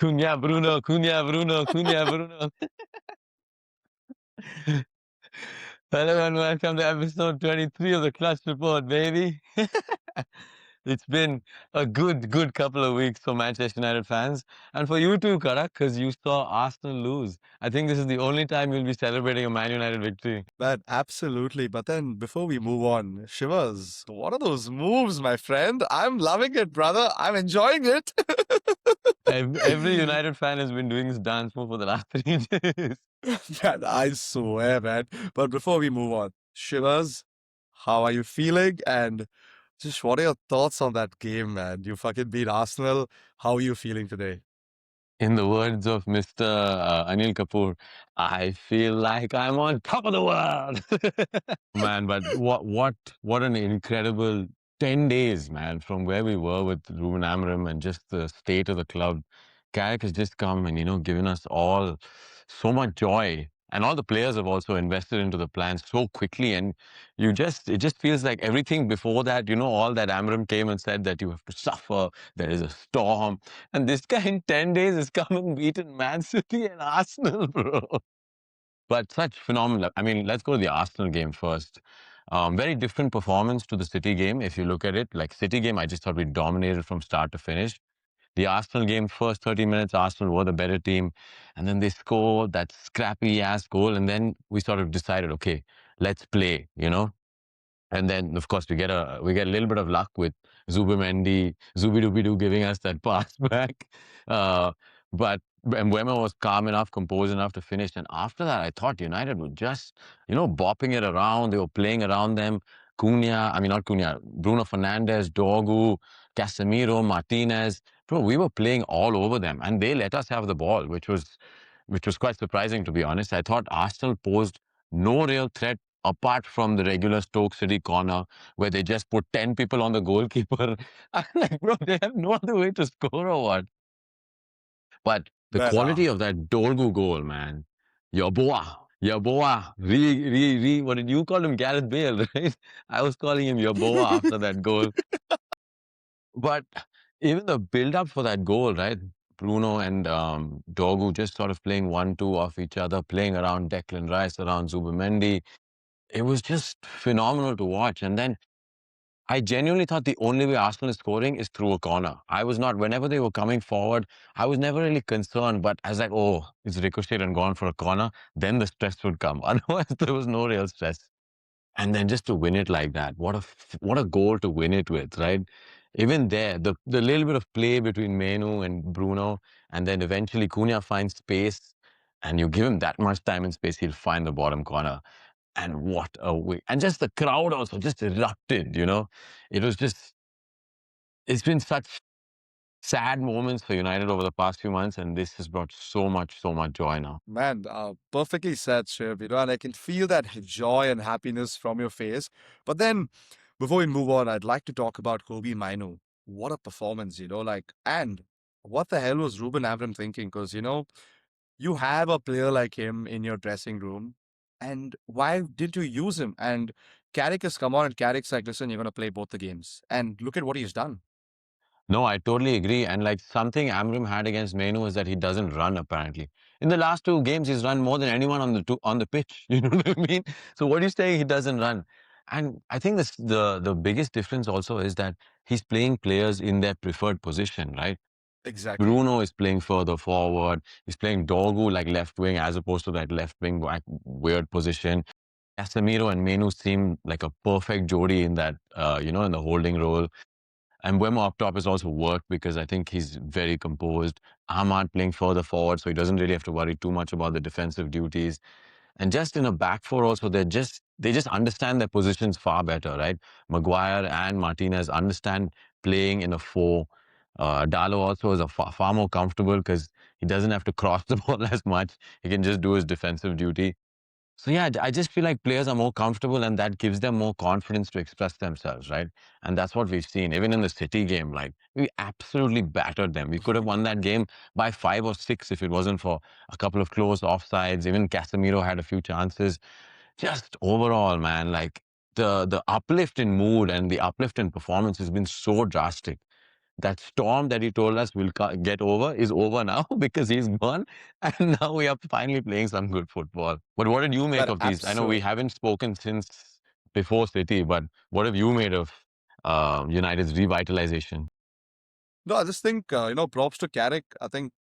Cunha Bruno, Cunha Bruno, Cunha Bruno. Hello and welcome to episode 23 of the Clutch Report, baby. It's been a good couple of weeks for Manchester United fans. And for you too, Karak, because you saw Arsenal lose. I think this is the only time you'll be celebrating a Man United victory. Man, absolutely. But then before we move on, Shivers, what are those moves, my friend? I'm loving it, brother. I'm enjoying it. Every United fan has been doing this dance move for the last 3 days. Man, I swear, man. But before we move on, Shivers, how are you feeling? And just what are your thoughts on that game, man? You fucking beat Arsenal. How are you feeling today? In the words of Mr. Anil Kapoor, I feel like I'm on top of the world. Man, but what an incredible 10 days, man, from where we were with Ruben Amorim and just the state of the club. Carrick has just come and, given us all so much joy. And all the players have also invested into the plan so quickly. And it just feels like everything before that, all that Amorim came and said that you have to suffer, there is a storm. And this guy in 10 days has come and beaten Man City and Arsenal, bro. But such phenomenal. I mean, let's go to the Arsenal game first. Very different performance to the City game. If you look at it, like City game, I just thought we dominated from start to finish. The Arsenal game, first 30 minutes, Arsenal were the better team. And then they scored that scrappy ass goal. And then we sort of decided, okay, let's play. And then, of course, we get a little bit of luck with Zubimendi, Zubidubidu giving us that pass back. But Mbeumo was calm enough, composed enough to finish. And after that, I thought United were just, bopping it around. They were playing around them. Not Cunha, Bruno Fernandes, Dorgu, Casemiro, Martinez. Bro, we were playing all over them, and they let us have the ball, which was quite surprising, to be honest. I thought Arsenal posed no real threat apart from the regular Stoke City corner where they just put 10 people on the goalkeeper. I'm like, bro, they have no other way to score or what? But the Man, quality of that Dorgu goal, man. Your boy, what did you call him? Gareth Bale, right? I was calling him your boy after that goal. But even the build-up for that goal, right? Bruno and Dorgu just sort of playing 1-2 off each other, playing around Declan Rice, around Zubimendi. It was just phenomenal to watch. And then I genuinely thought the only way Arsenal is scoring is through a corner. I was not, whenever they were coming forward, I was never really concerned, but I was like, oh, it's ricocheted and gone for a corner. Then the stress would come. Otherwise, there was no real stress. And then just to win it like that, what a goal to win it with, right? Even there, the little bit of play between Menu and Bruno, and then eventually Cunha finds space, and you give him that much time and space, he'll find the bottom corner. And what a way. And just the crowd also just erupted. It was just, it's been such sad moments for United over the past few months, and this has brought so much joy now. man, perfectly said, Shiv. And I can feel that joy and happiness from your face. But then, before we move on, I'd like to talk about Kobe Mainu. What a performance, and what the hell was Ruben Amorim thinking? Because, you have a player like him in your dressing room, and why didn't you use him? And Carrick has come on, and Carrick's like, listen, you're going to play both the games. And look at what he's done. No, I totally agree. And like something Amram had against Menu is that he doesn't run apparently. In the last two games, he's run more than anyone on the pitch. You know what I mean? So what are you saying? He doesn't run. And I think the biggest difference also is that he's playing players in their preferred position, right? Exactly. Bruno is playing further forward. He's playing Dorgu like left wing as opposed to that left wing weird position. Casemiro and Menu seem like a perfect jodi in that, in the holding role. And Mbeumo up top has also worked because I think he's very composed. Ahmad playing further forward, so he doesn't really have to worry too much about the defensive duties. And just in a back four also, they just understand their positions far better, right? Maguire and Martinez understand playing in a four. Dalo also is far more comfortable because he doesn't have to cross the ball as much. He can just do his defensive duty. So yeah, I just feel like players are more comfortable and that gives them more confidence to express themselves, right? And that's what we've seen. Even in the City game, like we absolutely battered them. We could have won that game by 5 or 6 if it wasn't for a couple of close offsides. Even Casemiro had a few chances. Just overall, man, like the uplift in mood and the uplift in performance has been so drastic. that storm that he told us we'll get over is over now because he's gone. And now we are finally playing some good football. But what did you make But of these? I know we absolutely. haven't spoken since before City, but what have you made of United's revitalization? No, I just think, props to Carrick. I think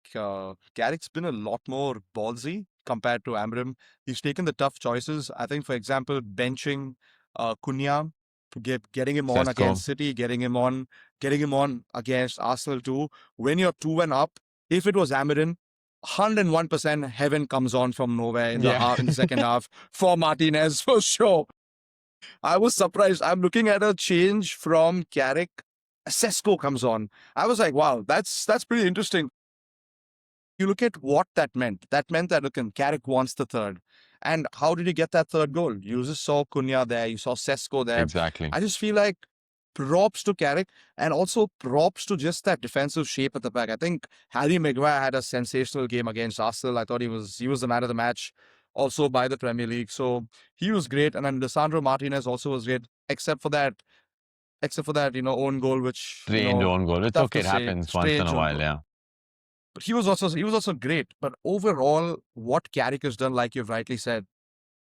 Carrick's been a lot more ballsy compared to Amram. He's taken the tough choices. I think, for example, benching Cunha, getting him on Sesko? against City, getting him on against Arsenal too. When you're 2-1 up, if it was Amarin, 101% heaven comes on from nowhere in the Yeah. in the second half for Martinez for sure. I was surprised. I'm looking at a change from Carrick. Sesko comes on. I was like, wow, that's pretty interesting. You look at what that meant. That meant that look, Carrick wants the third. And how did he get that third goal? You just saw Cunha there, you saw Sesko there. Exactly. I just feel like props to Carrick and also props to just that defensive shape at the back. I think Harry Maguire had a sensational game against Arsenal. I thought he was the man of the match also by the Premier League. So he was great. And then Lisandro Martinez also was great, except for that, own goal, which, Strange own goal. It's tough okay. to It say, happens once in strange a own while. goal. Yeah. But he was also great. But overall, what Carrick has done, like you've rightly said,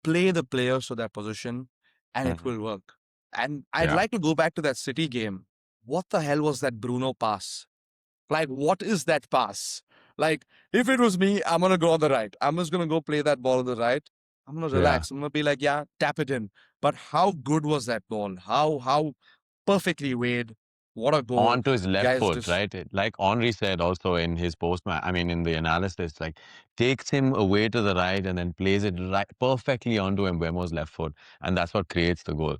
play the players to their position, and it Hmm. will work. And I'd Yeah. like to go back to that City game. What the hell was that Bruno pass? Like, what is that pass? Like, if it was me, I'm gonna go on the right. I'm just gonna go play that ball on the right. I'm gonna Yeah. relax. I'm gonna be like, yeah, tap it in. But how good was that ball? How perfectly weighed. What a goal. Onto his The left guys foot, just right? Like Henri said also in his post match, I mean, in the analysis, like takes him away to the right and then plays it right perfectly onto Mbeumo's left foot. And that's what creates the goal.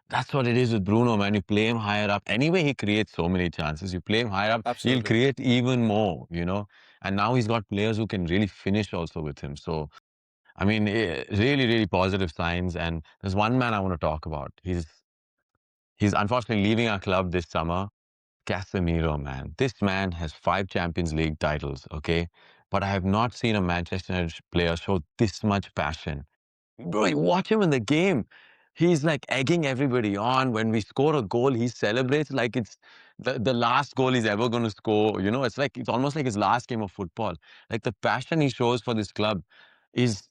That's what it is with Bruno, man. You play him higher up. Anyway, he creates so many chances. You play him higher up, he'll absolutely. create even more, you know? And now he's got players who can really finish also with him. So, I mean, really, really positive signs. And there's one man I want to talk about. He's unfortunately leaving our club this summer. Casemiro, man. This man has 5 Champions League titles, okay? But I have not seen a Manchester United player show this much passion. Bro, you watch him in the game. He's like egging everybody on. When we score a goal, he celebrates like it's the last goal he's ever going to score. You know, it's almost like his last game of football. Like the passion he shows for this club is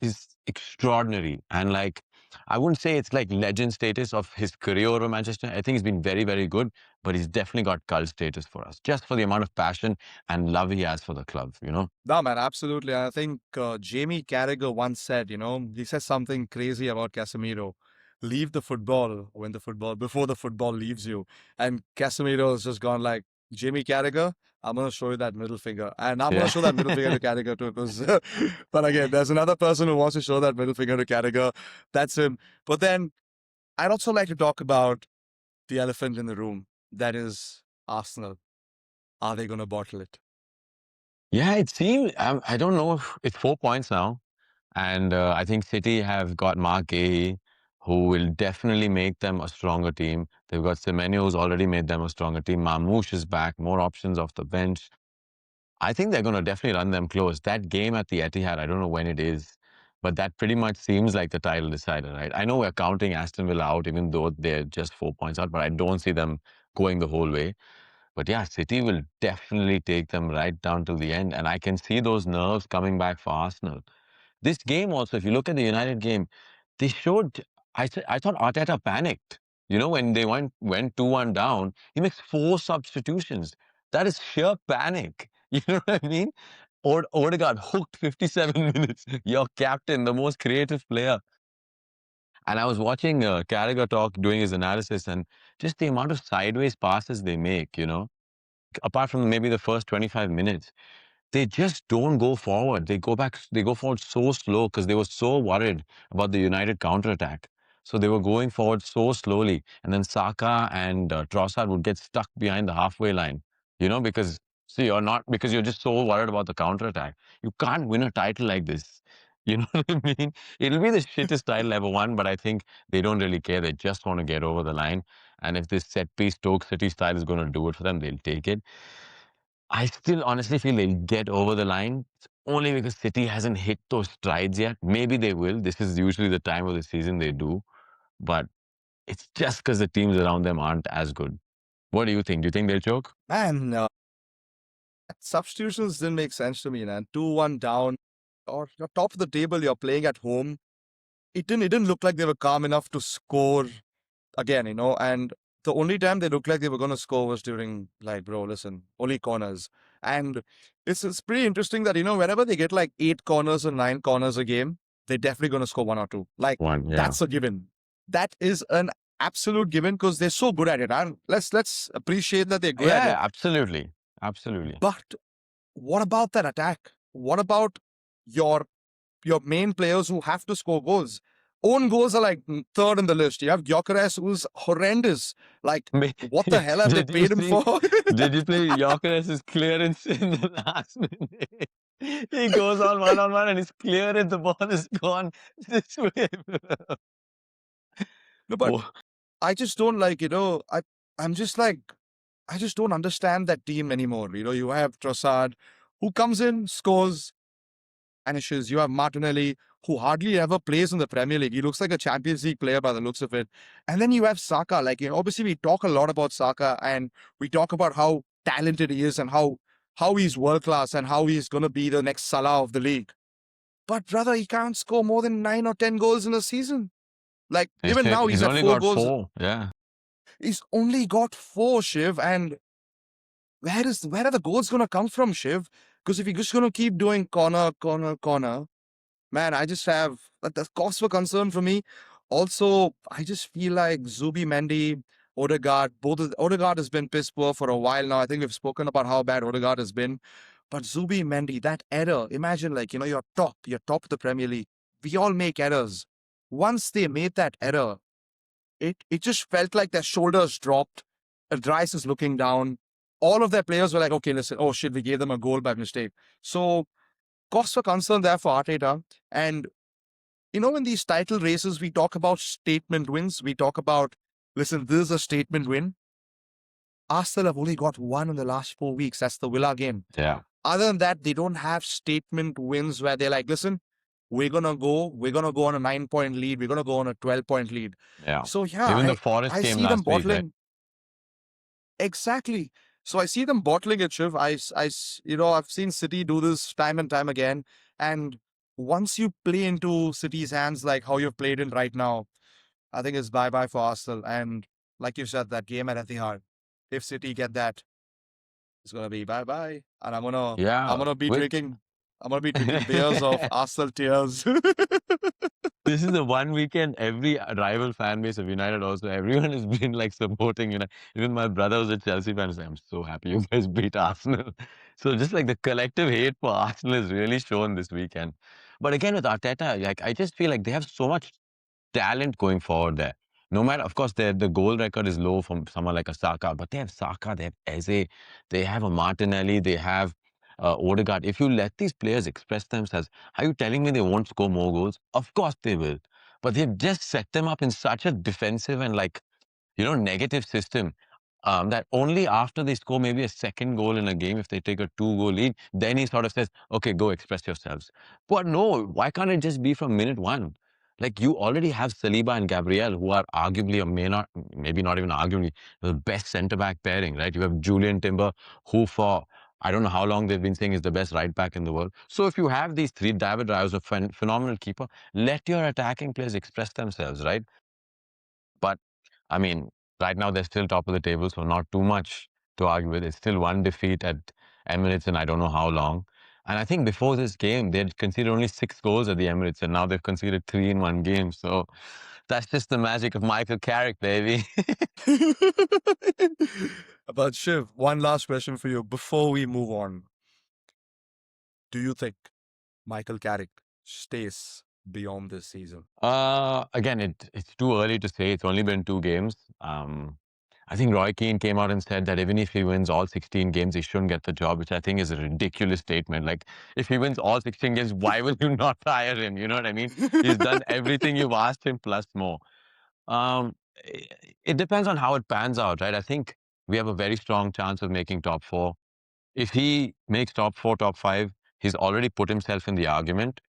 extraordinary. And like I wouldn't say it's like legend status of his career over Manchester. I think he's been very, very good, but he's definitely got cult status for us, just for the amount of passion and love he has for the club, you know? No, man, absolutely. I think Jamie Carragher once said, he said something crazy about Casemiro. Leave the football before the football leaves you. And Casemiro has just gone like, Jamie Carragher, I'm going to show you that middle finger. And I'm going to Yeah. show that middle finger to Carragher too. Because, but again, there's another person who wants to show that middle finger to Carragher. That's him. But then I'd also like to talk about the elephant in the room. That is Arsenal. Are they going to bottle it? Yeah, it seems. I don't know if it's 4 points now. And I think City have got Mark Gahey, who will definitely make them a stronger team. They've got Semenyo, who's already made them a stronger team. Mamouche is back, more options off the bench. I think they're going to definitely run them close. That game at the Etihad, I don't know when it is, but that pretty much seems like the title decider, right? I know we're counting Aston Villa out, even though they're just 4 points out, but I don't see them going the whole way. But yeah, City will definitely take them right down till the end. And I can see those nerves coming back for Arsenal. This game also, if you look at the United game, they showed. I thought Arteta panicked. You know, when they went 2-1 down, he makes 4 substitutions. That is sheer panic. You know what I mean? Odegaard hooked 57 minutes. Your captain, the most creative player. And I was watching Carragher talk doing his analysis, and just the amount of sideways passes they make. You know, apart from maybe the first 25 minutes they just don't go forward. They go back, they go forward so slow because they were so worried about the United counterattack. So they were going forward so slowly. And then Saka and Trossard would get stuck behind the halfway line, you know, because, see, because you're just so worried about the counterattack. You can't win a title like this. You know what I mean? It'll be the shittest title ever won, but I think they don't really care. They just want to get over the line. And if this set piece Stoke City style is going to do it for them, they'll take it. I still honestly feel they'll get over the line. It's only because City hasn't hit those strides yet. Maybe they will. This is usually the time of the season they do. But it's just because the teams around them aren't as good. What do you think? Do you think they'll choke? Man, substitutions didn't make sense to me, man. 2-1 down, or you're top of the table, you're playing at home. It didn't look like they were calm enough to score again, and the only time they looked like they were going to score was during, like, bro, listen, only corners. And it's pretty interesting that, whenever they get like 8 corners or 9 corners a game, they're definitely going to score one or two. Like, One, yeah. that's a given. That is an absolute given because they're so good at it. And let's appreciate that they're good at Yeah, it. absolutely. Absolutely. But what about that attack? What about your your main players who have to score goals? Own goals are like third in the list. You have Gyökeres, who's horrendous. Like, what the hell have they Did you paid him see? for? Did you play Gyökeres' clearance in the last minute? He goes on one and he's clearing the ball is gone this way. No, but Oh, I just don't like, I'm just like, I just don't understand that team anymore. You have Trossard, who comes in, scores, vanishes. You have Martinelli, who hardly ever plays in the Premier League. He looks like a Champions League player by the looks of it. And then you have Saka. Like, obviously we talk a lot about Saka and we talk about how talented he is and how he's world class and how he's going to be the next Salah of the league. But brother, he can't score more than 9 or 10 goals in a season. Like, even now he's he's at only four got goals. 4. Yeah. He's only got 4, Shiv, and where are the goals going to come from, Shiv? Because if you're just going to keep doing corner, corner, corner, man, I just have the costs were concern for me. Also, I just feel like Zubi Mendy, Odegaard, Odegaard has been piss poor for a while now. I think we've spoken about how bad Odegaard has been. But Zubi Mendy, that error, imagine, like, you're top of the Premier League. We all make errors. Once they made that error, it just felt like their shoulders dropped. Rice is looking down. All of their players were like, okay, listen, oh shit, we gave them a goal by mistake. So costs were concerned there for Arteta. And in these title races, we talk about statement wins. We talk about, listen, this is a statement win. Arsenal have only got one in the last 4 weeks. That's the Villa game. Yeah. Other than that, they don't have statement wins where they're like, listen, we're gonna go on a 9 point lead. We're gonna go on a 12 point lead. Yeah. So yeah, Even the I Forest I game see them last week, right? bottling. Exactly. So I see them bottling it, Shiv. I've seen City do this time and time again. And once you play into City's hands like how you've played in right now, I think it's bye-bye for Arsenal. And like you said, that game at Etihad, if City get that, it's gonna be bye-bye. And I'm gonna I'm Yeah. gonna be With drinking I'm gonna be drinking beers of Arsenal tears. this is the one weekend every rival fan base of United also everyone has been like supporting United. Even my brother was a Chelsea fan. He's like, I'm so happy you guys beat Arsenal. So just like the collective hate for Arsenal is really shown this weekend. But again with Arteta, like I just feel like they have so much talent going forward there. No matter, of course, the goal record is low from someone like a Saka, but they have Saka, they have Eze, they have a Martinelli, they have Odegaard. If you let these players express themselves, are you telling me they won't score more goals? Of course they will. But they've just set them up in such a defensive and like negative system. That only after they score maybe a second goal in a game, if they take a 2 goal lead, then he sort of says, okay, go express yourselves. But no, why can't it just be from minute one? Like you already have Saliba and Gabriel, who are arguably, or may not, maybe not even arguably, the best centre back pairing, right? You have Julian Timber, who for I don't know how long they've been saying is the best right back in the world. So if you have these three, David Raya's a phenomenal keeper, let your attacking players express themselves, right? But I mean, right now they're still top of the table, so not too much to argue with. It's still one defeat at Emirates in I don't know how long. And I think before this game, they'd conceded only 6 goals at the Emirates, and now they've conceded 3 in one game. So that's just the magic of Michael Carrick, baby. But Shiv, one last question for you before we move on. Do you think Michael Carrick stays beyond this season? Again, it's too early to say. It's only been 2 games. I think Roy Keane came out and said that even if he wins all 16 games, he shouldn't get the job, which I think is a ridiculous statement. Like, if he wins all 16 games, why will you not hire him? You know what I mean? He's done everything you've asked him plus more. Um, i- it depends on how it pans out, right? I think we have a very strong chance of making top four. If he makes top four, top five, he's already put himself in the argument.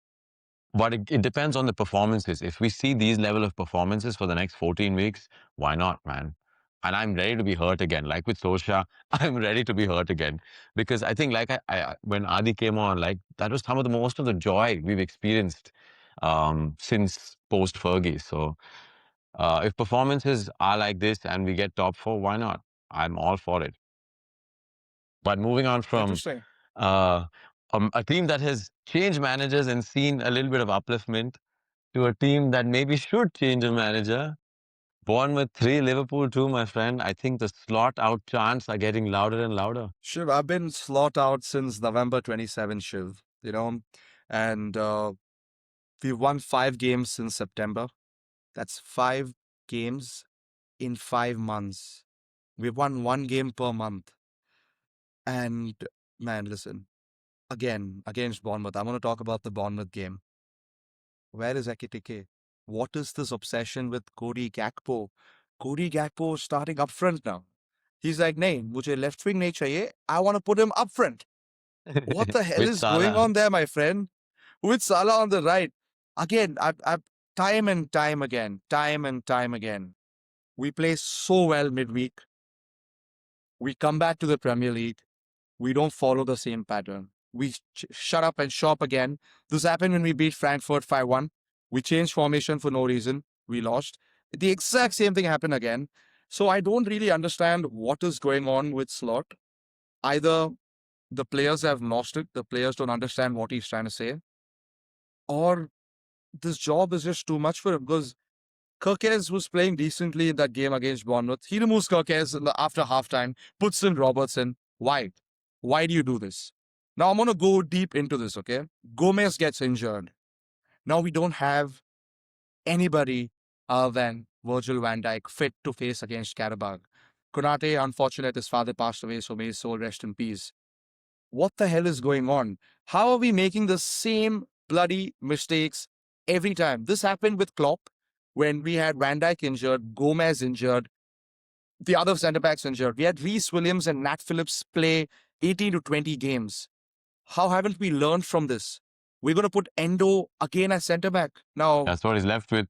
But it depends on the performances. If we see these level of performances for the next 14 weeks, why not, man? And I'm ready to be hurt again. Like with Sosha, I'm ready to be hurt again. Because I think, like, when Adi came on, like, that was some of the most of the joy we've experienced since post Fergie. So, if performances are like this and we get top four, why not? I'm all for it. But moving on from Interesting. uh, a team that has changed managers and seen a little bit of upliftment to a team that maybe should change a manager. Bournemouth 3, Liverpool 2, my friend. I think the slot out chants are getting louder and louder. Shiv, I've been slot out since November 27, Shiv, and we've won 5 games since September. That's 5 games in 5 months. We've won 1 game per month. And man, listen, again, against Bournemouth, I want to talk about the Bournemouth game. Where is Ekitike? What is this obsession with Cody Gakpo? Cody Gakpo is starting up front now. He's like, nahi, mujhe left wing nahi chahiye. I want to put him up front. What the hell With is going Salah. on there, my friend? With Salah on the right. Again, time and time again. We play so well midweek. We come back to the Premier League. We don't follow the same pattern. We shut up and shop again. This happened when we beat Frankfurt 5-1. We changed formation for no reason. We lost. The exact same thing happened again. So I don't really understand what is going on with Slot. Either the players have lost it, the players don't understand what he's trying to say, or this job is just too much for him because Kirkes was playing decently in that game against Bournemouth. He removes Kirkes after halftime, puts in Robertson. Why? Why do you do this? Now I'm going to go deep into this, okay? Gomez gets injured. Now we don't have anybody other than Virgil van Dijk fit to face against Karabakh. Konate, unfortunate, his father passed away, so may his soul rest in peace. What the hell is going on? How are we making the same bloody mistakes every time? This happened with Klopp when we had Van Dijk injured, Gomez injured, the other centre backs injured. We had Reece Williams and Nat Phillips play 18 to 20 games. How haven't we learned from this? We're going to put Endo again as centre back. Now, That's what he's left with.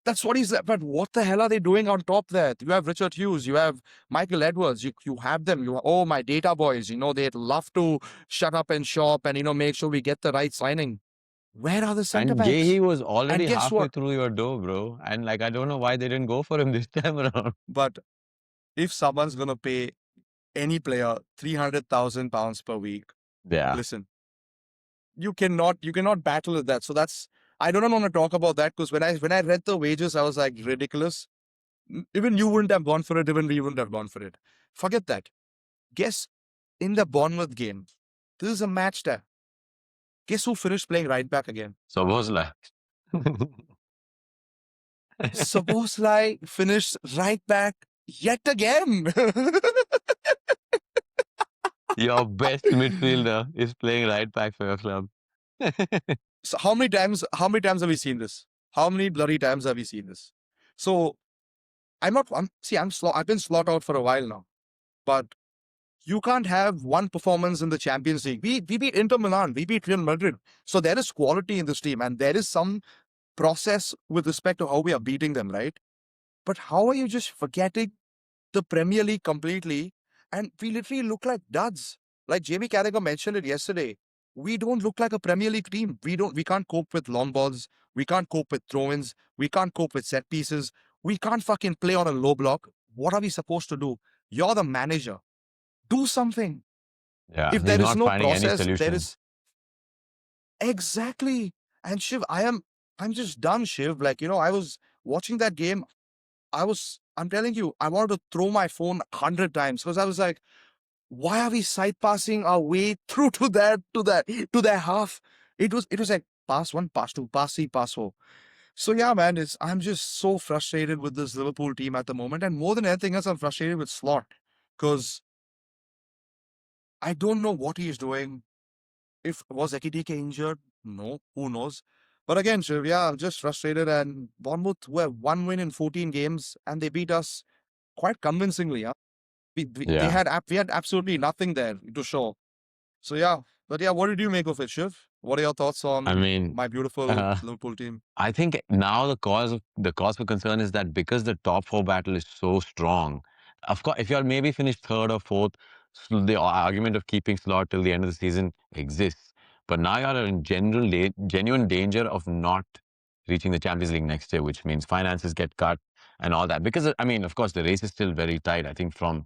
that's what he's. But what the hell are they doing on top there? You have Richard Hughes, you have Michael Edwards, you have them. Oh, my data boys, they'd love to shut up and shop and, make sure we get the right signing. Where are the centre And backs? Gehi was And already guess halfway what? through your door, bro. And like, I don't know why they didn't go for him this time around. But if someone's going to pay any player £300,000 per week, Yeah. listen, you cannot battle with that. So I don't want to talk about that because when I read the wages, I was like, ridiculous. Even you wouldn't have gone for it. Even we wouldn't have gone for it. Forget that. Guess in the Bournemouth game, this is a match there. Guess who finished playing right back again? So was like, Szoboszlai finished right back yet again. your best midfielder is playing right back for your club. So how many times have we seen this? How many bloody times have we seen this? So I've been slot out for a while now, but you can't have one performance in the Champions League. We beat Inter Milan, we beat Real Madrid. So there is quality in this team and there is some process with respect to how we are beating them, right? But how are you just forgetting the Premier League completely? And we literally look like duds. Like Jamie Carragher mentioned it yesterday. We don't look like a Premier League team. We can't cope with long balls. We can't cope with throw-ins. We can't cope with set pieces. We can't fucking play on a low block. What are we supposed to do? You're the manager. Do something. Yeah, If he's there is not no finding any process, there solution. is exactly. And Shiv, I'm just done, Shiv. Like, I was watching that game. I'm telling you, I wanted to throw my phone 100 times because I was like, why are we side passing our way through to their half? It was like pass one, pass two, pass three, pass four. So yeah, man, I'm just so frustrated with this Liverpool team at the moment. And more than anything else, I'm frustrated with Slot because I don't know what he's doing. If was Ekitike injured? No, who knows? But again, Shiv, yeah, I'm just frustrated. And Bournemouth were 1 win in 14 games, and they beat us quite convincingly. Yeah, we Yeah. had absolutely nothing there to show. So yeah, but yeah, what did you make of it, Shiv? What are your thoughts I on mean, my beautiful uh, Liverpool team? I think now the cause for concern is that because the top four battle is so strong. Of course, if you're maybe finished third or fourth, the argument of keeping slot till the end of the season exists. But now you're in genuine danger of not reaching the Champions League next year, which means finances get cut and all that. Because I mean, of course, the race is still very tight. I think from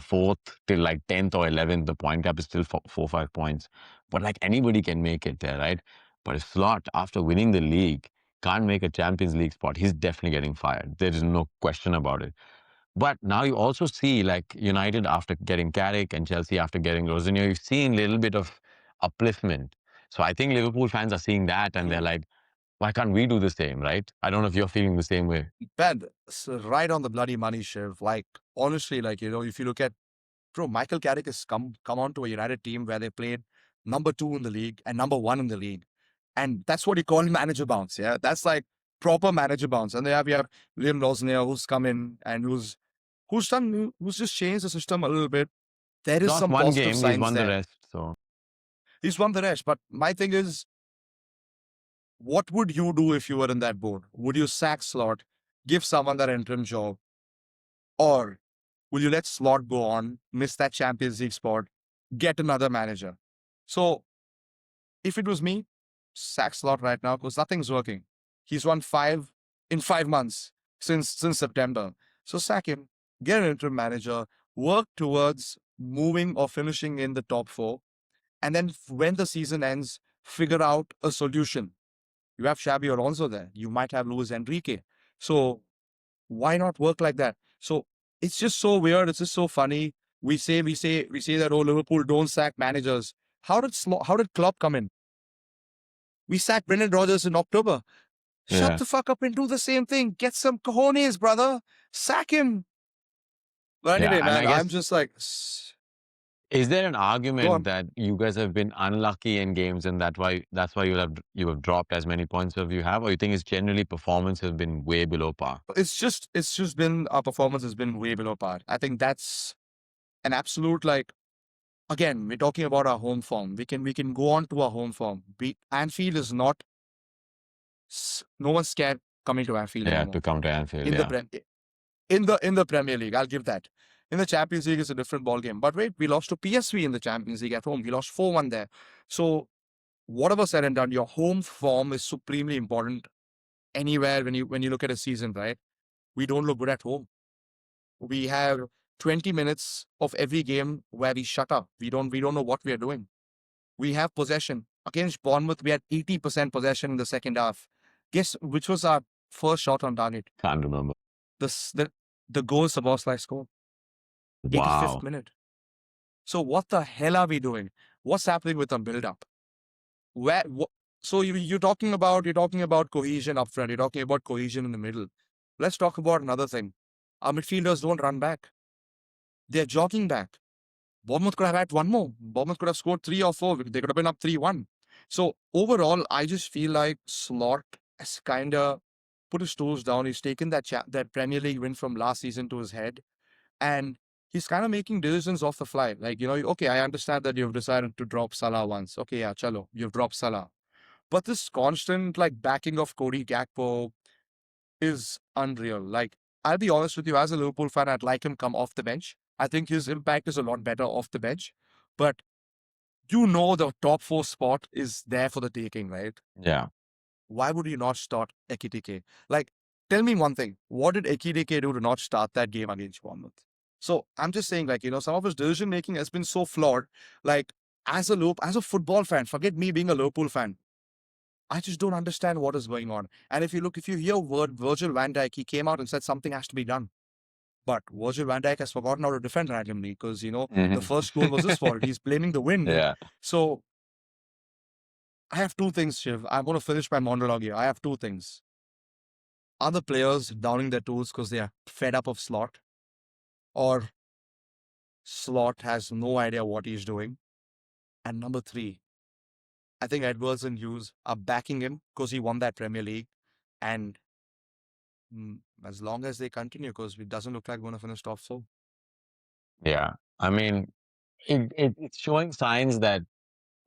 fourth till like 10th or 11th, the point gap is still 4 or 5 points. But like anybody can make it there, right? But if Slot, after winning the league, can't make a Champions League spot, he's definitely getting fired. There is no question about it. But now you also see like United after getting Carrick and Chelsea after getting Rosinho, you've seen a little bit of upliftment. So I think Liverpool fans are seeing that and they're Mm. like, why can't we do the same, right? I don't know if you're feeling the same way. Ben, right on the bloody money, Shiv. Like, honestly, like, if you look at, bro, Michael Carrick has come on to a United team where they played number 2 in the league and number 1 in the league. And that's what you call manager bounce. Yeah. That's like proper manager bounce. And we have Liam Losnier who's come in and who's just changed the system a little bit. There is Lost some one positive game, he's signs won the there. rest. So He's won the rest. But my thing is, what would you do if you were in that board? Would you sack Slot, give someone that interim job, or will you let Slot go on, miss that Champions League spot, get another manager? So if it was me, sack Slot right now because nothing's working. He's won 5 in 5 months since September. So sack him, get an interim manager, work towards moving or finishing in the top four, and then when the season ends, figure out a solution. You have Xabi Alonso there. You might have Luis Enrique. So why not work like that? So it's just so weird. It's just so funny. We say that, oh, Liverpool don't sack managers. How did Klopp come in? We sacked Brendan Rodgers in October. Shut yeah. the fuck up and do the same thing. Get some cojones, brother. Sack him. But Yeah. anyway, And I man, I'm guess, just like, is there an go argument on. that you guys have been unlucky in games and that's why you have dropped as many points as you have, or you think it's generally performance has been way below par? It's just been our performance has been way below par. I think that's an absolute like again, we're talking about our home form. We can go on to our home form. Anfield is not no one's scared coming to Anfield Yeah, to anymore. come to Anfield. In the Yeah. Prem, in the Premier League, I'll give that. In the Champions League, it's a different ball game. But wait, we lost to PSV in the Champions League at home. We lost 4-1 there. So whatever said and done, your home form is supremely important anywhere when you look at a season, right? We don't look good at home. We have 20 minutes of every game where we shut up. We don't know what we are doing. We have possession. Against Bournemouth, we had 80% possession in the second half. Guess which was our first shot on target? Can't remember. The s- the, the goal Szoboszlai scored, 85th Wow. minute. So what the hell are we doing? What's happening with the build-up? Where? So you're talking about cohesion up front. You're talking about cohesion in the middle. Let's talk about another thing. Our midfielders don't run back. They're jogging back. Bournemouth could have had one more. Bournemouth could have scored 3 or 4. They could have been up 3-1. So overall, I just feel like Slot has kind of put his tools down. He's taken that Premier League win from last season to his head, and he's kind of making decisions off the fly. Like, okay, I understand that you've decided to drop Salah once. Okay, yeah, chalo, you've dropped Salah. But this constant like backing of Cody Gakpo is unreal. Like, I'll be honest with you, as a Liverpool fan, I'd like him come off the bench. I think his impact is a lot better off the bench. But the top four spot is there for the taking, right? Yeah. Why would you not start Ekitike? Like, tell me one thing. What did Ekitike do to not start that game against Bournemouth? So I'm just saying, like, some of his decision making has been so flawed. Like, as a football fan, forget me being a Liverpool fan. I just don't understand what is going on. And if you hear word Virgil van Dijk, he came out and said something has to be done. But Virgil van Dijk has forgotten how to defend randomly because, the Mhm. first goal was his fault. He's blaming the wind. Yeah. So I have two things, Shiv. I'm going to finish my monologue here. I have two things. Are the players downing their tools because they are fed up of Slot? Or Slot has no idea what he's doing? And number three, I think Edwards and Hughes are backing him because he won that Premier League. And as long as they continue, because it doesn't look like we're going to finish top four. Yeah. I mean, it's showing signs that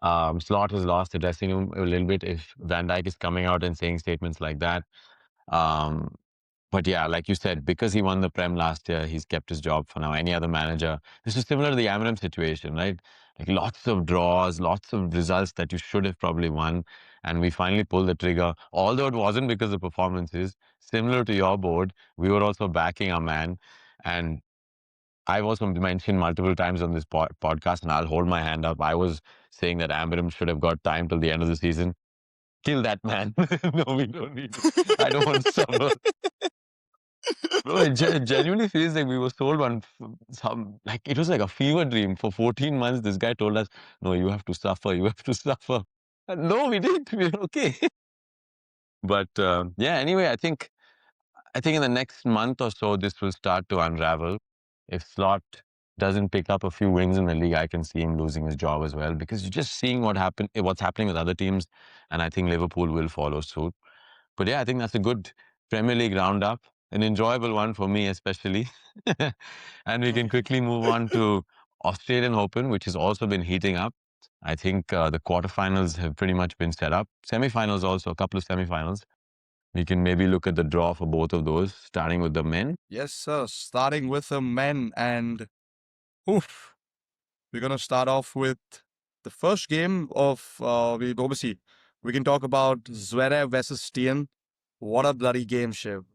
Slot has lost the dressing room a little bit if Van Dijk is coming out and saying statements like that. Um, but yeah, like you said, because he won the Prem last year, he's kept his job for now. Any other manager, this is similar to the Amarim situation, right? Like lots of draws, lots of results that you should have probably won, and we finally pulled the trigger. Although it wasn't because of performances, similar to your board, we were also backing our man, and I've also mentioned multiple times on this podcast, and I'll hold my hand up. I was saying that Amarim should have got time till the end of the season. Kill that man. No, we don't need it. I don't want to suffer. Bro, it genuinely feels like we were sold on some, like it was like a fever dream. For 14 months, this guy told us, no, you have to suffer, you have to suffer. And no, we didn't. We're okay. But yeah, anyway, I think in the next month or so, this will start to unravel. If Slot doesn't pick up a few wins in the league, I can see him losing his job as well because you're just seeing what's happening with other teams, and I think Liverpool will follow suit. But yeah, I think that's a good Premier League roundup, an enjoyable one for me especially. And we can quickly move on to Australian Open, which has also been heating up. I think the quarterfinals have pretty much been set up. Semifinals also, a couple of semifinals. We can maybe look at the draw for both of those, starting with the men. Yes, sir. Starting with the men, and oof, we're gonna start off with the first game of we obviously we can talk about Zverev versus Tien. What a bloody game, Shiv.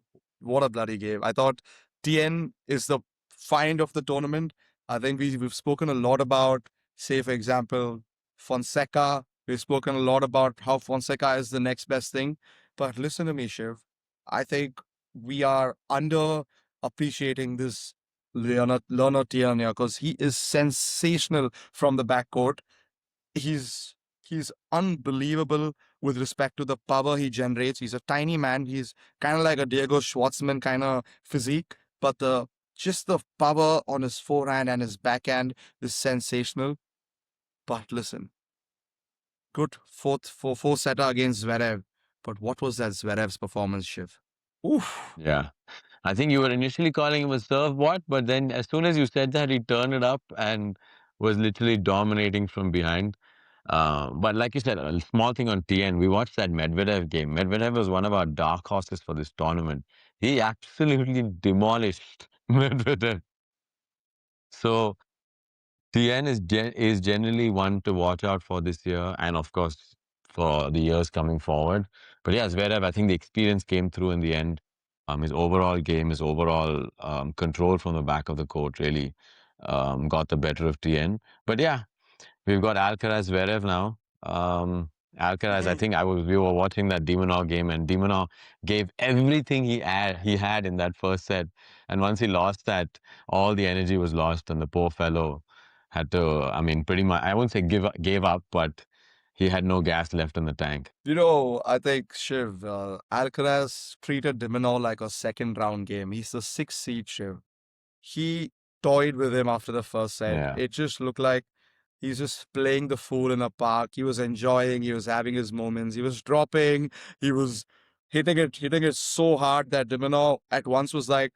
What a bloody game. I thought Tien is the find of the tournament. I think we've spoken a lot about, say, for example, Fonseca. We've spoken a lot about how Fonseca is the next best thing. But listen to me, Shiv. I think we are under appreciating this Leonard Tien because he is sensational from the backcourt. He's unbelievable with respect to the power he generates. He's a tiny man. He's kind of like a Diego Schwartzman kind of physique, but just the power on his forehand and his backhand is sensational. But listen, good four setter against Zverev. But what was that Zverev's performance, Shiv? Oof. Yeah. I think you were initially calling him a surfboard, but then as soon as you said that, he turned it up and was literally dominating from behind. But like you said, a small thing on TN, we watched that Medvedev game. Medvedev was one of our dark horses for this tournament. He absolutely demolished Medvedev. So TN is generally one to watch out for this year, and of course for the years coming forward. But yeah, Zverev, I think the experience came through in the end. His overall game, his overall control from the back of the court really got the better of TN. But yeah, we've got Alcaraz Zverev now. Alcaraz, I think we were watching that Demonor game, and Demonor gave everything he had in that first set. And once he lost that, all the energy was lost, and the poor fellow had to, I mean, pretty much, I won't say gave up, but he had no gas left in the tank. I think Shiv, Alcaraz treated Dimonor like a second round game. He's the sixth seed, Shiv. He toyed with him after the first set. Yeah. It just looked like he's just playing the fool in a park. He was enjoying, he was having his moments, he was dropping, he was hitting it so hard that Dimonor at once was like,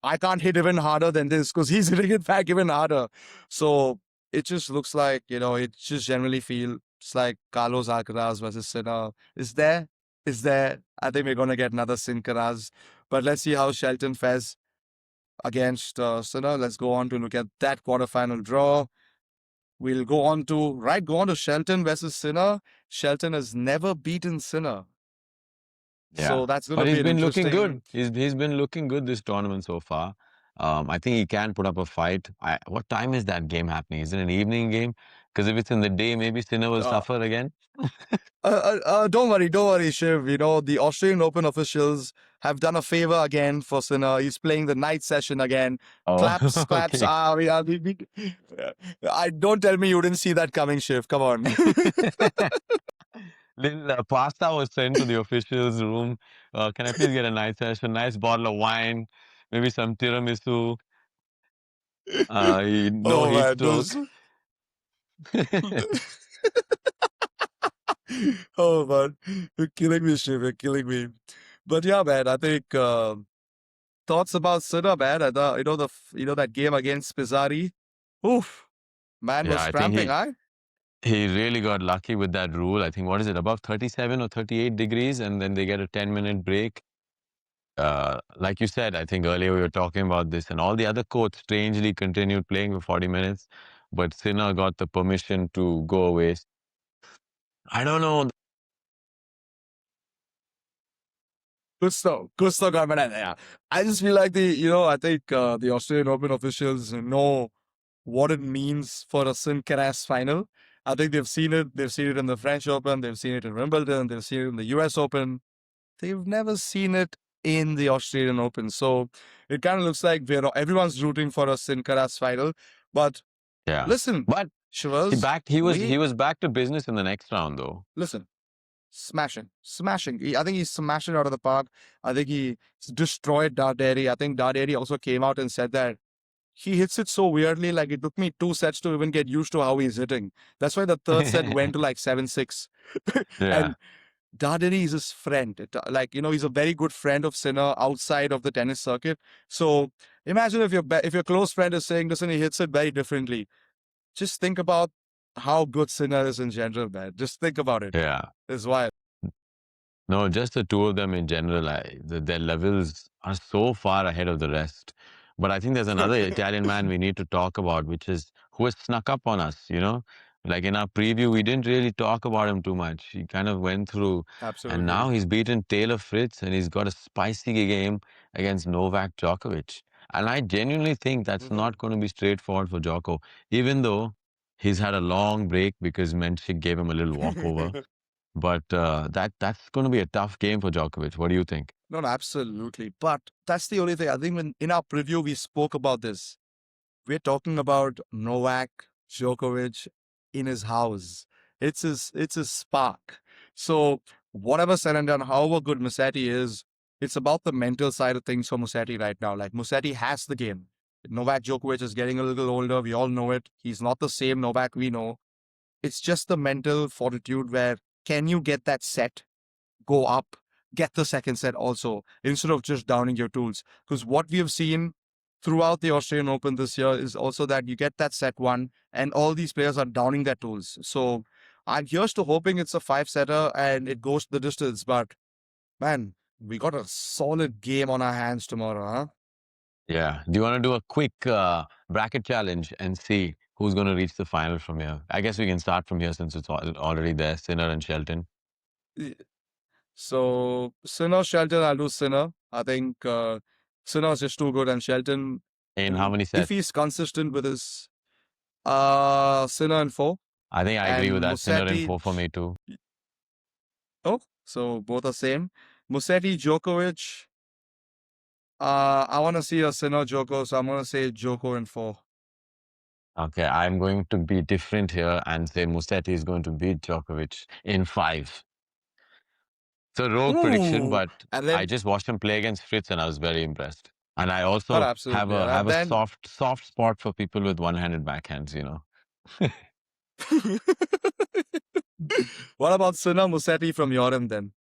I can't hit even harder than this because he's hitting it back even harder. So it just looks like, it just generally feels like Carlos Alcaraz versus Sinner. Is there? Is there? I think we're going to get another Sincaraz. But let's see how Shelton fares against Sinner. Let's go on to look at that quarterfinal draw. We'll go on to Shelton versus Sinner. Shelton has never beaten Sinner. Yeah. So that's going to But be he's an been looking interesting. good. He's been looking good this tournament so far. I think he can put up a fight. What time is that game happening? Is it an evening game? Because if it's in the day, maybe Sinner will Uh, suffer again. don't worry, Shiv. The Australian Open officials have done a favor again for Sinner. He's playing the night session again. Oh, Claps, claps. okay. I don't tell me you didn't see that coming, Shiv. Come on. Little pasta was sent to the officials' room. Can I please get a nice session, nice bottle of wine, maybe some tiramisu, no Oh heat man, stroke. oh man, you're killing me, Shiv. You're killing me. But yeah, man, I think thoughts about Sinner, man. That game against Pizzari. Oof, man Yeah, was I think cramping, he huh? He really got lucky with that rule. I think, what is it, above 37 or 38 degrees, and then they get a 10-minute break. Like you said, I think earlier we were talking about this, and all the other courts strangely continued playing for 40 minutes, but Sinner got the permission to go away. I don't know. Gusto government. Yeah, I just feel like I think the Australian Open officials know what it means for a Sin Caras final. I think they've seen it. They've seen it in the French Open. They've seen it in Wimbledon. They've seen it in the U.S. Open. They've never seen it in the Australian Open. So it kind of looks like everyone's rooting for a Sin Caras final. But Yeah, listen, but he Shivers, backed. He was back to business in the next round, though. listen, smashing. I think he smashed it out of the park. I think he destroyed Darderi. I think Darderi also came out and said that he hits it so weirdly. Like it took me 2 sets to even get used to how he's hitting. That's why the third set went to like 7-6. Yeah, And Darderi is his friend. He's a very good friend of Sinner outside of the tennis circuit. So imagine if your close friend is saying, listen, he hits it very differently. Just think about how good Sinner is in general, man. Just think about it. yeah. It's wild. No, just the two of them in general, their levels are so far ahead of the rest. But I think there's another Italian man we need to talk about, which is who has snuck up on us, you know? Like in our preview, we didn't really talk about him too much. He kind of went through, and Absolutely. now he's beaten Taylor Fritz and he's got a spicy game against Novak Djokovic. And I genuinely think that's Mm-hmm. not going to be straightforward for Djoko, even though he's had a long break because Menchik gave him a little walkover. But that's going to be a tough game for Djokovic. What do you think? No, no, absolutely. But that's the only thing. I think when in our preview we spoke about this. We're talking about Novak Djokovic in his house. It's his spark. So whatever said and done, however good Musetti is, it's about the mental side of things for Musetti right now. Like Musetti has the game. Novak Djokovic is getting a little older. We all know it. He's not the same Novak we know. It's just the mental fortitude where can you get that set, go up, get the second set also, instead of just downing your tools. Because what we have seen throughout the Australian Open this year is also that you get that set one, and all these players are downing their tools. So I'm here's to hoping it's a five-setter and it goes the distance. But man, we got a solid game on our hands tomorrow, huh? Yeah. Do you want to do a quick bracket challenge and see who's going to reach the final from here? I guess we can start from here since it's already there, Sinner and Shelton. So Sinner, Shelton, I'll do Sinner. I think Sinner is just too good, and Shelton, In how many if sets? he's consistent with his Sinner in four I think I agree with and that. Sinner in Musetti. 4 for me too. Oh, so both are same. Musetti, Djokovic. I want to see a Sinner Joko, so I'm gonna say Joko in four. Okay, I'm going to be different here and say Musetti is going to beat Djokovic in 5. It's a rogue prediction, Ooh, but and I then just watched him play against Fritz and I was very impressed. And I not also have absolutely, a and then soft spot for people with one-handed backhands, you know. what about Sinner Musetti from your end then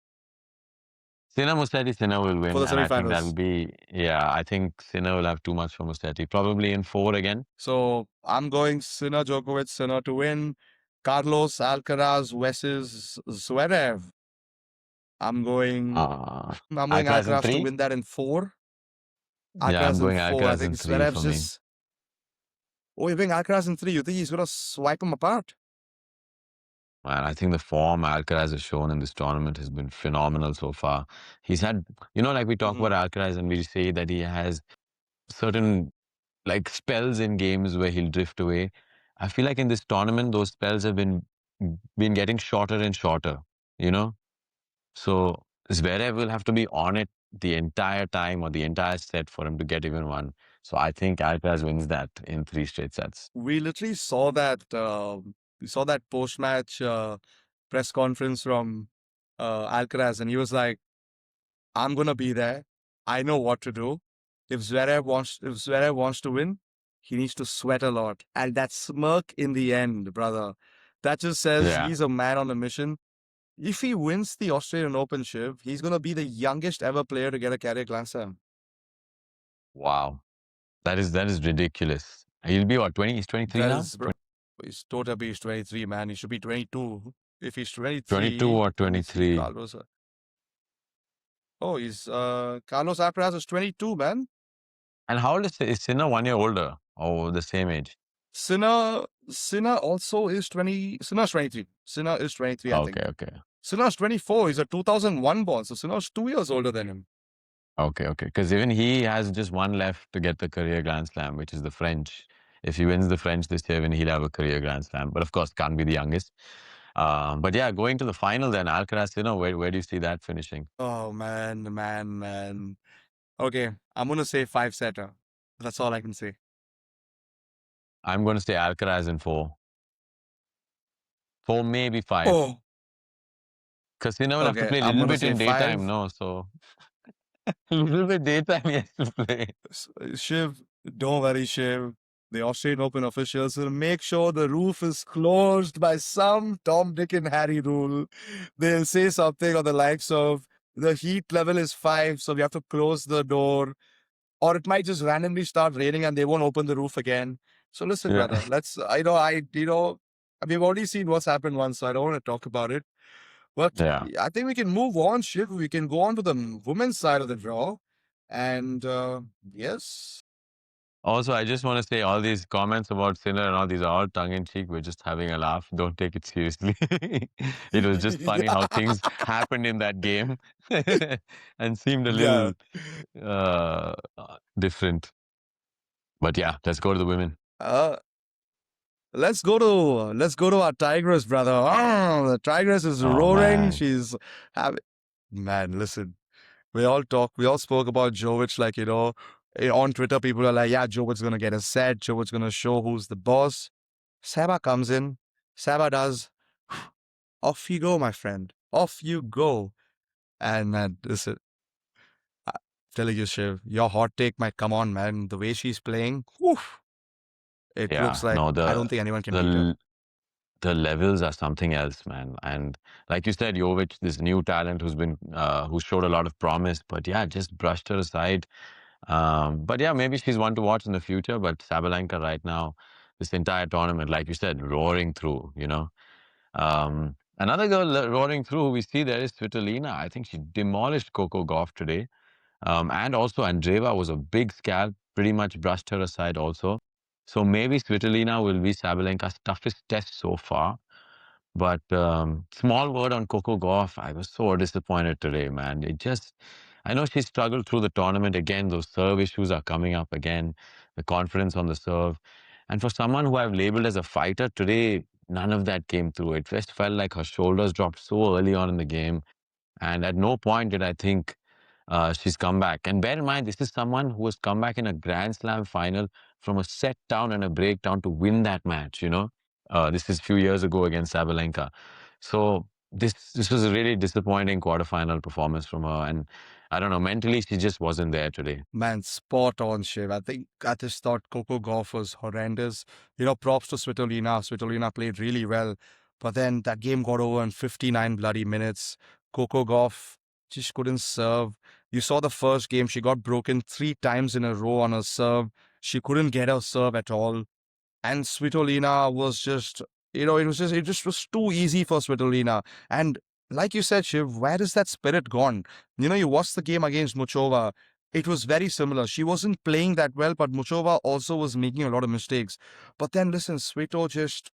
Sinner Musetti, Sinner will for win, the and I think that'll semifinals? be, yeah, I think Sinner will have too much for Musetti. Probably in 4 again. So I'm going Sinner Djokovic, Sinner to win. Carlos Alcaraz versus Zverev. I'm going. Uh, I'm going Alcaraz in Alcaraz to 3? win that in four. Yeah, I'm Alcaraz in going four. I Alcaraz in think 3 Zverev's for me. just. Oh, you're going Alcaraz in three. You think he's gonna swipe him apart? Man, I think the form Alcaraz has shown in this tournament has been phenomenal so far. He's had, like we talk Mm-hmm. about Alcaraz and we say that he has certain like spells in games where he'll drift away. I feel like in this tournament, those spells have been getting shorter and shorter, you know? So Zverev will have to be on it the entire time or the entire set for him to get even one. So I think Alcaraz wins that in 3 straight sets. We literally saw that. We saw that post-match press conference from Alcaraz, and he was like, "I'm gonna be there. I know what to do. If Zverev wants to win, he needs to sweat a lot." And that smirk in the end, brother, that just says Yeah. he's a man on a mission. If he wins the Australian Open ship, he's gonna be the youngest ever player to get a Carrick Grand Slam. Wow. That is ridiculous. He'll be what, 20? He's 23 That now? is, bro. He's totally he's 23, man. He should be 22. If he's 22 23, or let me see. 23. Carlos. Oh, he's Carlos Alcaraz is 22, man. And how old is Sinner? 1 year older or the same age? Sinner also is 20. Sinner's 23. Sinner is 23, I think. Okay, okay. Sinner's 24. He's a 2001 born, so Sinner's 2 years older than him. Okay, okay. Because even he has just one left to get the career Grand Slam, which is the French. If he wins the French this year, then he'll have a career Grand Slam. But of course, can't be the youngest. But yeah, going to the final then, Alcaraz, where do you see that finishing? Oh, man. Okay, I'm going to say five setter. That's all I can say. I'm going to say Alcaraz in four. Four, maybe five. Oh, Because will have to okay. play a I'm little going to bit say in daytime, five. no? So a little bit daytime he has to play. Shiv, don't worry, Shiv. The Australian Open officials will make sure the roof is closed by some Tom, Dick, and Harry rule. They'll say something on the likes of the heat level is 5, so we have to close the door. Or it might just randomly start raining and they won't open the roof again. So listen, Yeah. brother, we've already seen what's happened once, so I don't want to talk about it. But Yeah. I think we can move on, Shiv. We can go on to the women's side of the draw. And yes. Also, I just want to say all these comments about Sinner and all these are all tongue in cheek. We're just having a laugh. Don't take it seriously. It was just funny how things happened in that game and seemed a Yeah. little different. But yeah, let's go to the women. Uh, let's go to our tigress, brother. Oh, the tigress is Oh roaring. man. She's having man. Listen, we all spoke about Jovic, like on Twitter, people are like, yeah, Jovic's gonna get a set. Jovic's gonna show who's the boss. Saba comes in. Saba does. Off you go, my friend. Off you go. And man, listen, I'm telling you, Shiv, your hot take might come on, man. The way she's playing, whew, it looks Yeah, like no, I don't think anyone can beat her. the the levels are something else, man. And like you said, Jovic, this new talent who showed a lot of promise, but yeah, just brushed her aside. But yeah, maybe she's one to watch in the future. But Sabalenka right now, this entire tournament, like you said, roaring through. Another girl roaring through who we see there is Svitolina. I think she demolished Coco Gauff today. And also Andreeva was a big scalp, pretty much brushed her aside also. So maybe Svitolina will be Sabalenka's toughest test so far. But small word on Coco Gauff. I was so disappointed today, man. I know she struggled through the tournament again. Those serve issues are coming up again, the confidence on the serve. And for someone who I've labeled as a fighter today, none of that came through. It just felt like her shoulders dropped so early on in the game. And at no point did I think she's come back. And bear in mind, this is someone who has come back in a Grand Slam final from a set down and a breakdown to win that match. This is a few years ago against Sabalenka. So this was a really disappointing quarterfinal performance from her. And I don't know, mentally, she just wasn't there today. Man, spot on, Shiv. I just thought Coco Gauff was horrendous. Props to Svitolina. Svitolina played really well. But then that game got over in 59 bloody minutes. Coco Gauff just couldn't serve. You saw the first game, she got broken 3 times in a row on her serve. She couldn't get her serve at all. And Svitolina was just, it just was too easy for Svitolina. And like you said, Shiv, where is that spirit gone? You watched the game against Muchova. It was very similar. She wasn't playing that well, but Muchova also was making a lot of mistakes. But then listen, Svito just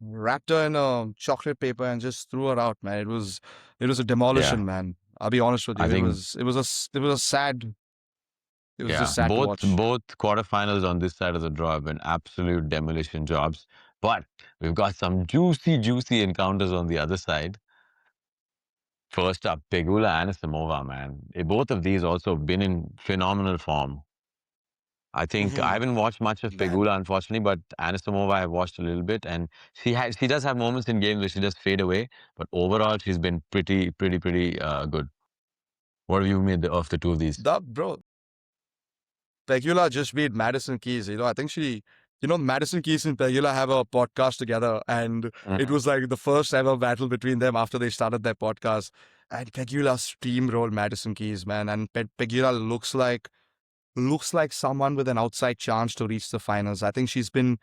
wrapped her in a chocolate paper and just threw her out, man. It was a Yeah, demolition, man. I'll be honest with I you. think, It was a sad. It was yeah, just sad to both watch. both quarterfinals on this side of the draw have been absolute demolition jobs. But we've got some juicy, juicy encounters on the other side. First up, Pegula and Samova, man. Both of these also been in phenomenal form. I think I haven't watched much of Man. Pegula, unfortunately, but Anisimova I've watched a little bit, and she does have moments in games where she does fade away, but overall she's been pretty good. What have you made of the two of these? That, bro, Pegula just beat Madison Keys. I think Madison Keys and Pegula have a podcast together, and it Mhm. was like the first ever battle between them after they started their podcast. And Pegula steamrolled Madison Keys, man. And Pegula looks like looks like someone with an outside chance to reach the finals. I think she's been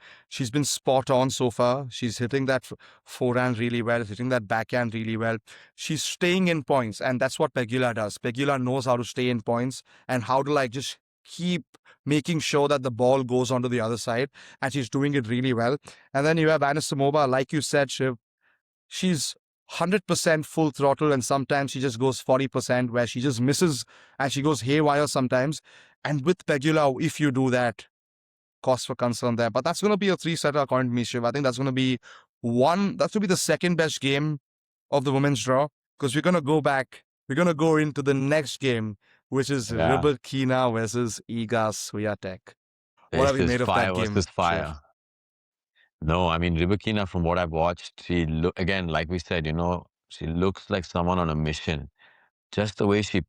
spot on so far. She's hitting that forehand really well, hitting that backhand really well. She's staying in points, and that's what Pegula does. Pegula knows how to stay in points and how to like just keep making sure that the ball goes onto the other side, and she's doing it really well. And then you have Anisimova, like you said, Shiv. She's 100% full throttle, and sometimes she just goes 40% where she just misses and she goes haywire sometimes. And with Pegula, if you do that, cause for concern there. But that's going to be a three-setter according to me, Shiv. I think that's going to be that's going to be the second best game of the women's draw, because we're going to go back. We're going to go into the next game, which is Yeah, Rybakina versus Iga Swiatek. What have this you is made of that fire game, versus Shiv? fire. No, I mean Rybakina, from what I've watched, she look again, like we said, she looks like someone on a mission. Just the way she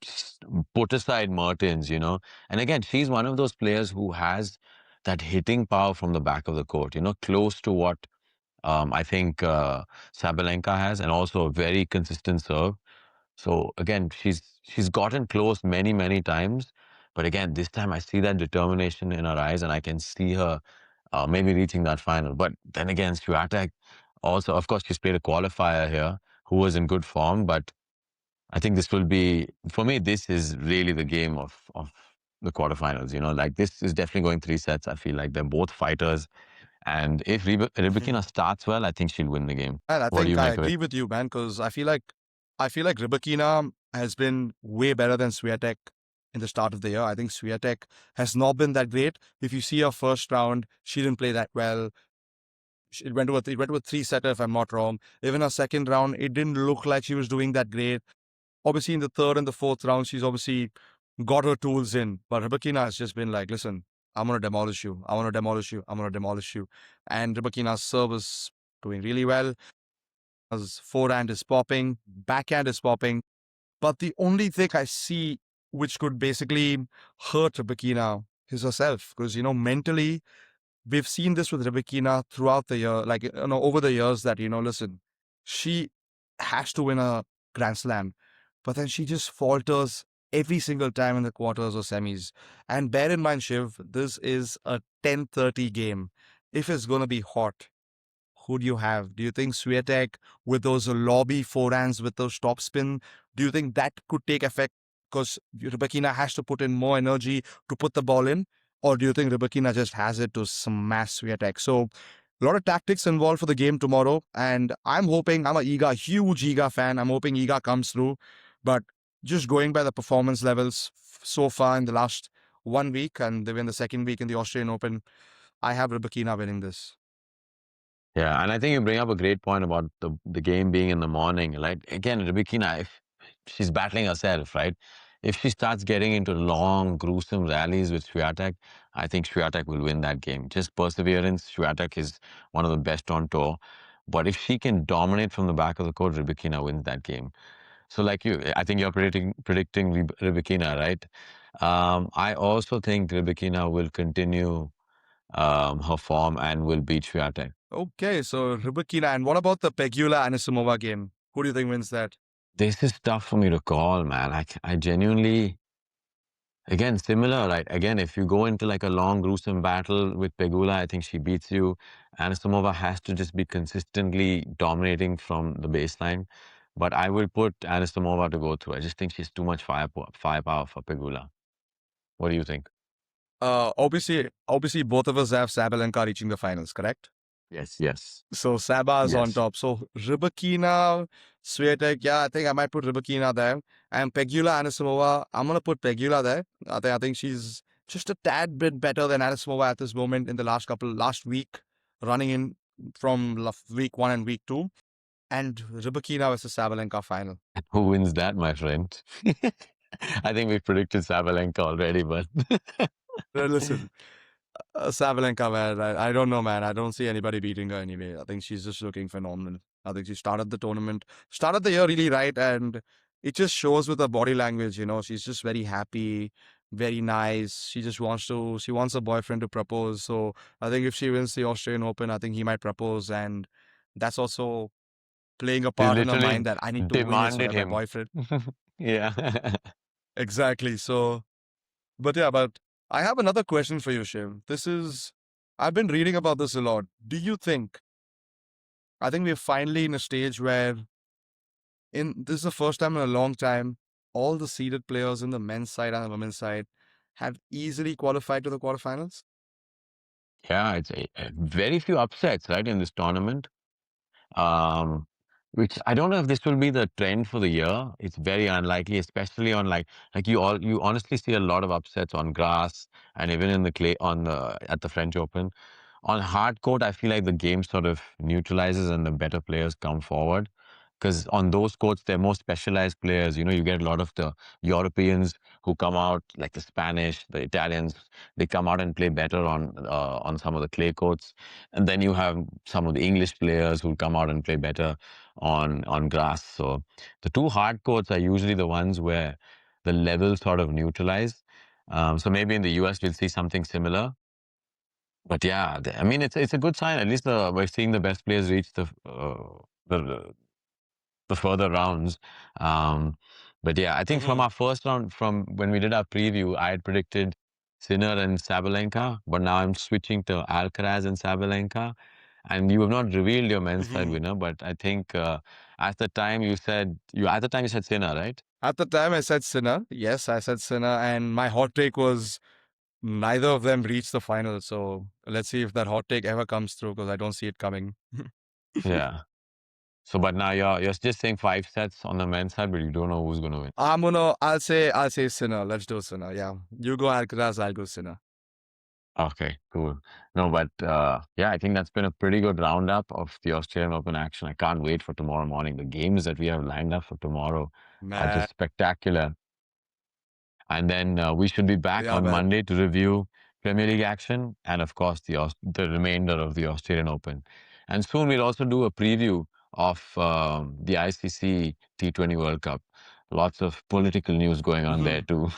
put aside Mertens, and again, she's one of those players who has that hitting power from the back of the court, close to what I think Sabalenka has, and also a very consistent serve. So again, she's gotten close many, many times. But again, this time I see that determination in her eyes, and I can see her maybe reaching that final. But then again, Swiatek also, of course, she's played a qualifier here who was in good form. But I think this will be, for me, this is really the game of the quarterfinals. Like this is definitely going three sets. I feel like they're both fighters. And if Rybakina starts well, I think she'll win the game. And I What do think you I make of it? agree with you, man, because I feel like Rybakina has been way better than Swiatek in the start of the year. I think Swiatek has not been that great. If you see her first round, she didn't play that well. It went to a three-setter, if I'm not wrong. Even her second round, it didn't look like she was doing that great. Obviously, in the third and the fourth round, she's obviously got her tools in. But Rybakina has just been like, listen, I'm going to demolish you. I want to demolish you. I'm going to demolish you. And Rybakina's serve is doing really well. His forehand is popping, backhand is popping. But the only thing I see which could basically hurt Rebekina is herself. Because, mentally, we've seen this with Rebekina throughout the year, like, over the years that, listen, she has to win a Grand Slam, but then she just falters every single time in the quarters or semis. And bear in mind, Shiv, this is a 10:30 game. If it's going to be hot, who do you have? Do you think Swiatek with those lobby forehands with those top spin, do you think that could take effect because Rebekina has to put in more energy to put the ball in? Or do you think Rebekina just has it to smash Swiatek? So a lot of tactics involved for the game tomorrow. And I'm hoping, I'm a huge Iga fan. I'm hoping Iga comes through. But just going by the performance levels so far in the last 1 week, and they win the second week in the Australian Open, I have Rebekina winning this. Yeah, and I think you bring up a great point about the game being in the morning. Like again, Rybakina, if she's battling herself, right? If she starts getting into long, gruesome rallies with Swiatek, I think Swiatek will win that game. Just perseverance. Swiatek is one of the best on tour. But if she can dominate from the back of the court, Rybakina wins that game. So, like you, I think you're predicting Rybakina, right? I also think Rybakina will continue her form and will beat Swiatek. Okay, so Rybakina. And what about the Pegula Anisimova game? Who do you think wins that? This is tough for me to call, man. I genuinely, again, similar. Like, again, if you go into like a long, gruesome battle with Pegula, I think she beats you. Anisimova has to just be consistently dominating from the baseline. But I will put Anisimova to go through. I just think she's too much firepower for Pegula. What do you think? Obviously, both of us have Sabalenka reaching the finals, correct? Yes, yes, So Saba is on yes. top. So Rybakina, Swiatek, yeah, I think I might put Rybakina there. And Pegula Anisimova, I'm gonna put Pegula there. I think she's just a tad bit better than Anisimova at this moment in the last week, running in from week 1 and week 2. And Rybakina versus Sabalenka final. Who wins that, my friend? I think we predicted Sabalenka already, but Listen, Sabalenka, man, I don't know, man. I don't see anybody beating her anyway. I think she's just looking phenomenal. I think she started the year really right, and it just shows with her body language. She's just very happy, very nice. She wants her boyfriend to propose. So I think if she wins the Australian Open, I think he might propose, and that's also playing a she part in her literally mind that I need to win it so demanded that my him. boyfriend. Yeah. Exactly. So, but yeah, but I have another question for you, Shiv. I've been reading about this a lot. Do you think, I think we're finally in a stage where, this is the first time in a long time, all the seeded players in the men's side and the women's side have easily qualified to the quarterfinals? Yeah, it's very few upsets, right, in this tournament. Um, which I don't know if this will be the trend for the year. It's very unlikely, especially on like you honestly see a lot of upsets on grass and even in the clay on the at the French Open. On hard court, I feel like the game sort of neutralizes and the better players come forward. Because on those courts, they're more specialized players. You know, you get a lot of the Europeans who come out, like the Spanish, the Italians. They come out and play better on some of the clay courts, and then you have some of the English players who come out and play better on grass. So the two hard courts are usually the ones where the levels sort of neutralize. So maybe in the US we'll see something similar. But yeah, I mean it's a good sign. At least we're seeing the best players reach the the further rounds. Um, but yeah, I think from Hmm. our first round, from when we did our preview, I had predicted Sinner and Sabalenka, but now I'm switching to Alcaraz and Sabalenka. And you have not revealed your men's side Hmm. winner, but I think at the time you said Sinner, right? At the time, I said Sinner. Yes, I said Sinner, and my hot take was neither of them reached the final. So let's see if that hot take ever comes through because I don't see it coming. Yeah. So, but now you're just saying 5 sets on the men's side, but you don't know who's gonna win. I'll say Sinner. Let's do Sinner. Yeah. You go Alcaraz, I'll go Sinner. Okay, cool. No, but yeah, I think that's been a pretty good roundup of the Australian Open action. I can't wait for tomorrow morning. The games that we have lined up for tomorrow are Man. just spectacular. And then we should be back Yeah, on man. Monday to review Premier League action and, of course, the remainder of the Australian Open. And soon we'll also do a preview of the ICC T20 World Cup. Lots of political news going on there Mhm. too.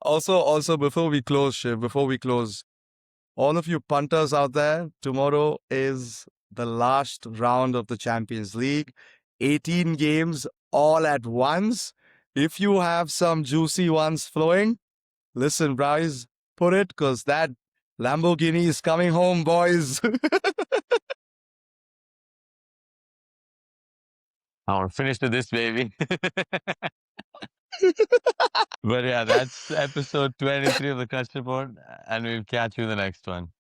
Also, before we close, all of you punters out there, tomorrow is the last round of the Champions League. 18 games all at once. If you have some juicy ones flowing, listen, Bryce, put it because that Lamborghini is coming home, boys. I want to finish with this, baby. But yeah, that's episode 23 of the Crush Report, and we'll catch you in the next one.